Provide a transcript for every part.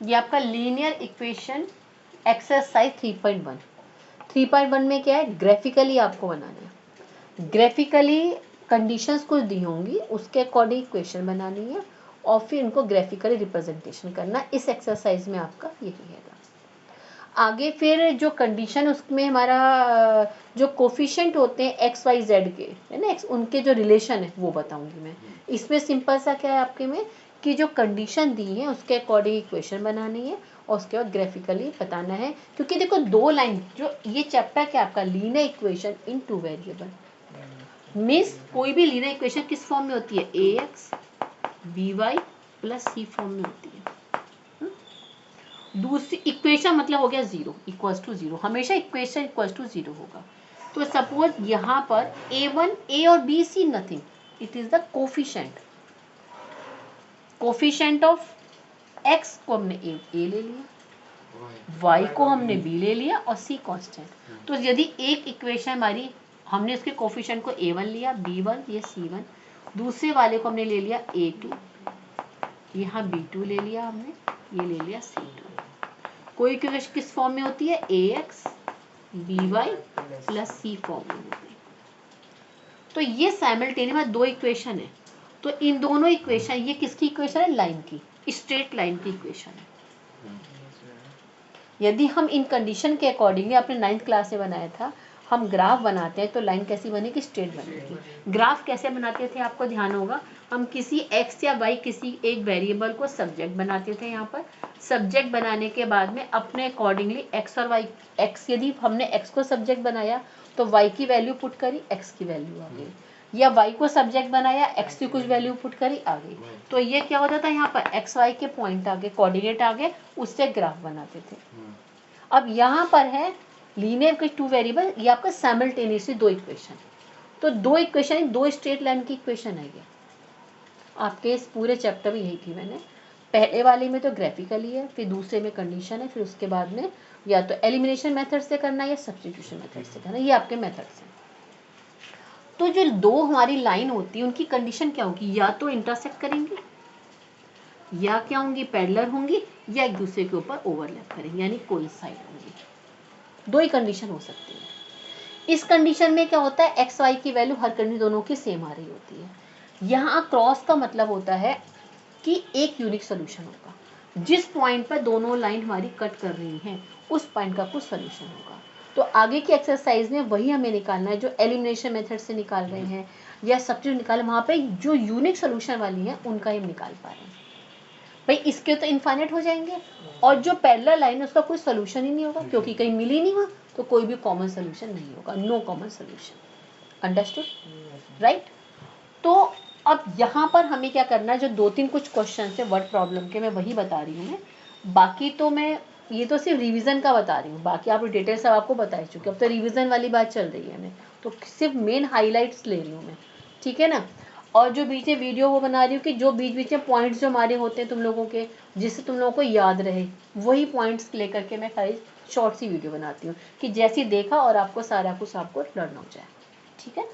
ये आपका linear equation exercise 3.1। 3.1 में क्या है, ग्राफिकली आपको बनाना है। ग्राफिकली कंडीशंस कुछ दी होंगी, उसके अकॉर्डिंग इक्वेशन बनानी है और फिर इनको ग्राफिकली रिप्रेजेंटेशन करना। इस एक्सरसाइज में आपका यही है। आगे फिर जो कंडीशन, उसमें हमारा जो कोफिशिएंट होते हैं एक्स वाई जेड के, है ना, उनके जो रिलेशन है वो बताऊंगी मैं। इसमें सिंपल सा क्या है आपके में कि जो कंडीशन दी है उसके अकॉर्डिंग इक्वेशन बनानी है और उसके बाद ग्राफिकली बताना है। क्योंकि देखो दो लाइन, जो ये चैप्टर क्या आपका linear equation in two variable, means कोई भी लीनियर इक्वेशन किस फॉर्म में होती है, a x b y plus c form में होती है। दूसरी इक्वेशन मतलब हो गया जीरो, इक्वल्स टू जीरो, हमेशा इक्वेशन इक्वल्स टू जीरो होगा। तो सपोज यहाँ पर a1 a और b c nothing, it is the coefficient of x को हमने a ले लिया, y को हमने b ले लिया और c कांस्टेंट। तो यदि एक इक्वेशन हमारी, हमने उसके कोफिशिएंट को a1 लिया, b1 ये c1, दूसरे वाले को हमने ले लिया a2, यहाँ b2 ले लिया हमने, ये ले लिया c2। कोई इक्वेशन किस फॉर्म में होती है, a x b y plus c form में होती है। तो ये साइमल्टेनियस दो इक्वेशन है। तो इन दोनों इक्वेशन, ये किसकी इक्वेशन है, लाइन की, स्ट्रेट लाइन की इक्वेशन है। यदि हम इन कंडीशन के अकॉर्डिंग, आपने 9th क्लास में बनाया था, हम ग्राफ बनाते हैं तो लाइन कैसी बनेगी, स्ट्रेट बनेगी। ग्राफ कैसे बनाते थे आपको ध्यान होगा, हम किसी x या y किसी एक वेरिएबल को सब्जेक्ट बनाते थे। यहाँ पर सब्जेक्ट बनाने के बाद में अपने अकॉर्डिंगली x और y, x यदि हमने x को सब्जेक्ट बनाया तो y की वैल्यू पुट करी, x की वैल्यू आ गई, या y को सब्जेक्ट बनाया, x की कुछ वैल्यू पुट करी, आ गई। तो ये क्या होता था, यहाँ पर x y के पॉइंट आ गए, कोऑर्डिनेट आ गए, उससे ग्राफ बनाते थे। अब यहाँ पर है लीनियर के टू वेरिएबल, ये आपका साइमल्टेनियसली दो इक्वेशन, तो दो इक्वेशन, दो स्ट्रेट लाइन की इक्वेशन है ये। आपके इस पूरे चैप्टर में यही थी मैंने, पहले वाले में तो ग्राफिकली है, फिर दूसरे में कंडीशन है, फिर उसके बाद में या तो एलिमिनेशन मेथड से करना है या सब्स्टिट्यूशन मेथड से करना, ये आपके मेथड्स हैं। तो जो दो हमारी लाइन होती है उनकी कंडीशन क्या होगी, या तो इंटरसेक्ट करेंगी, या क्या होंगी, पैरेलल होंगी, या एक दूसरे के ऊपर ओवरलैप करेंगे, यानी कोइंसाइड होंगी। दो ही कंडीशन हो सकती है। इस कंडीशन में क्या होता है, एक्स वाई की वैल्यू हर कंडीशन दोनों की सेम आ रही होती है। यहाँ क्रॉस का मतलब होता है कि एक यूनिक सोल्यूशन होगा, जिस पॉइंट पर दोनों लाइन हमारी कट कर रही हैं उस पॉइंट का कुछ सोल्यूशन होगा। तो आगे की एक्सरसाइज में वही हमें निकालना है, जो एलिमिनेशन मेथड से निकाल रहे हैं या सब्स्टिट्यूट निकाल, वहाँ पे जो यूनिक सोल्यूशन वाली है उनका हम निकाल पा रहे हैं। भाई इसके तो इनफाइनाइट हो जाएंगे, और जो पैरेलल लाइन है उसका कोई सोल्यूशन ही नहीं होगा, क्योंकि कहीं मिल ही नहीं हुआ, तो कोई भी कॉमन सोल्यूशन नहीं होगा, no common solution. Understood, right. तो अब यहाँ पर हमें क्या करना है, जो दो तीन कुछ क्वेश्चन है वर्ड प्रॉब्लम के, मैं वही बता रही हूँ मैं, बाकी तो मैं ये तो सिर्फ रिवीजन का बता रही हूँ, बाकी आप डिटेल सब आपको बता ही चुके, अब तो रिवीजन वाली बात चल रही है, मैं तो सिर्फ मेन हाईलाइट्स ले रही हूँ मैं, ठीक है ना। और जो बीच में वीडियो वो बना रही हूँ कि जो बीच बीच में पॉइंट्स जो हमारे होते हैं तुम लोगों के, जिससे तुम लोगों को याद रहे, वही पॉइंट्स लेकर के मैं खाली शॉर्ट सी वीडियो बनाती हूँ कि जैसे देखा और आपको सारा कुछ आपको लर्न हो जाए, ठीक है,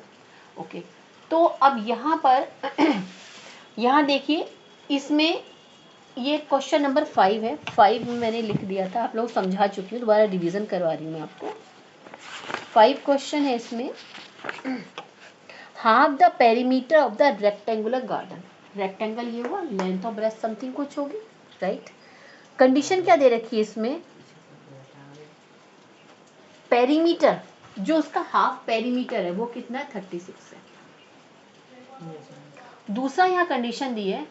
ओके। तो अब यहाँ पर यहाँ देखिए, इसमें ये क्वेश्चन नंबर 5 है, 5 में मैंने लिख दिया था, आप लोग समझा चुकी हूँ, दोबारा रिवीजन करवा रही हूँ मैं आपको। 5 क्वेश्चन है इसमें। Half the perimeter of the rectangular garden, rectangle ये हुआ, लेंथ ऑफ ब्रेथ समथिंग कुछ होगी, राइट। कंडीशन क्या दे रखी है इसमें, पेरीमीटर, जो उसका हाफ पेरीमीटर है वो कितना है, 36 है। दूसरा यहाँ कंडीशन दी है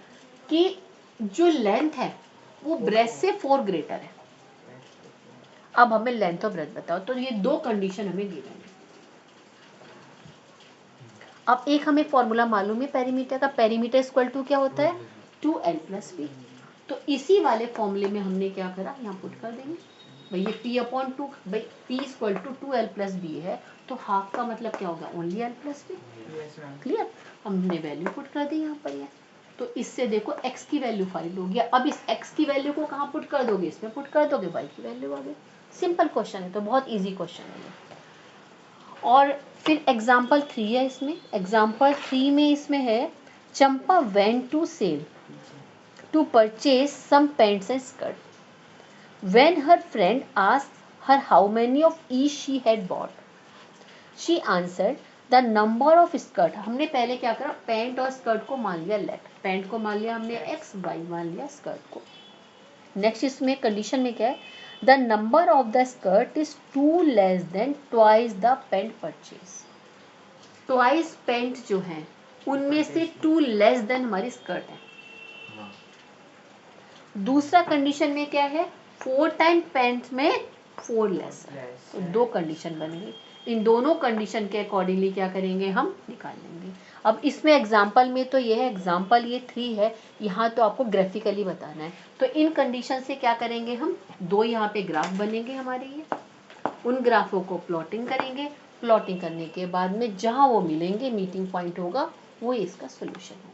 कि जो लेंथ है वो ब्रेथ से 4 ग्रेटर है। अब हमें लेंथ ऑफ ब्रेथ बताओ, तो ये दो कंडीशन हमें गिवन है। अब एक हमें फॉर्मूला मालूम है पेरीमीटर का, पेरीमीटर इक्वल टू क्या होता है, 2l + b। तो इसी वाले फॉर्मूले में हमने क्या करा, यहाँ पुट कर देंगे भाई, ये p/2, भाई p = 2l + b है, तो हाफ का मतलब क्या होगा, ओनली l + b। क्लियर, हमने वैल्यू पुट कर दी यहाँ पर ये, तो इससे देखो x की वैल्यू फाइंड हो गया। अब इस x की वैल्यू को कहाँ पुट कर दोगे, इसमें पुट कर दोगे, y की वैल्यू आ गई। सिंपल क्वेश्चन है, तो बहुत ईजी क्वेश्चन है ये। और फिर एग्जाम्पल 3 है इसमें, एग्जाम्पल 3 में इसमें है, Champa went to sale to purchase some pants and skirt. When her friend asked her how many of each she had bought, she answered the number of skirt. हमने पहले क्या करा, पैंट और स्कर्ट को मान लिया लेफ्ट, पैंट को मान लिया हमने x, y मान लिया स्कर्ट को। नेक्स्ट इसमें कंडीशन में क्या है, the number of the skirt is two less than twice the pant purchase. Twice pant जो है उनमें से टू लेस देन हमारी स्कर्ट है। दूसरा कंडीशन में क्या है, 4 टाइम पैंट में 4 लेस है, तो 2 कंडीशन बनेगी। इन दोनों कंडीशन के अकॉर्डिंगली क्या करेंगे, हम निकाल लेंगे। अब इसमें एग्जाम्पल में तो ये है, एग्जाम्पल ये 3 है, यहाँ तो आपको ग्राफिकली बताना है। तो इन कंडीशन से क्या करेंगे हम, 2 यहाँ पे ग्राफ बनेंगे हमारे, ये उन ग्राफों को प्लॉटिंग करेंगे। प्लॉटिंग करने के बाद में जहाँ वो मिलेंगे, मीटिंग पॉइंट होगा, वो इसका सोल्यूशन होगा।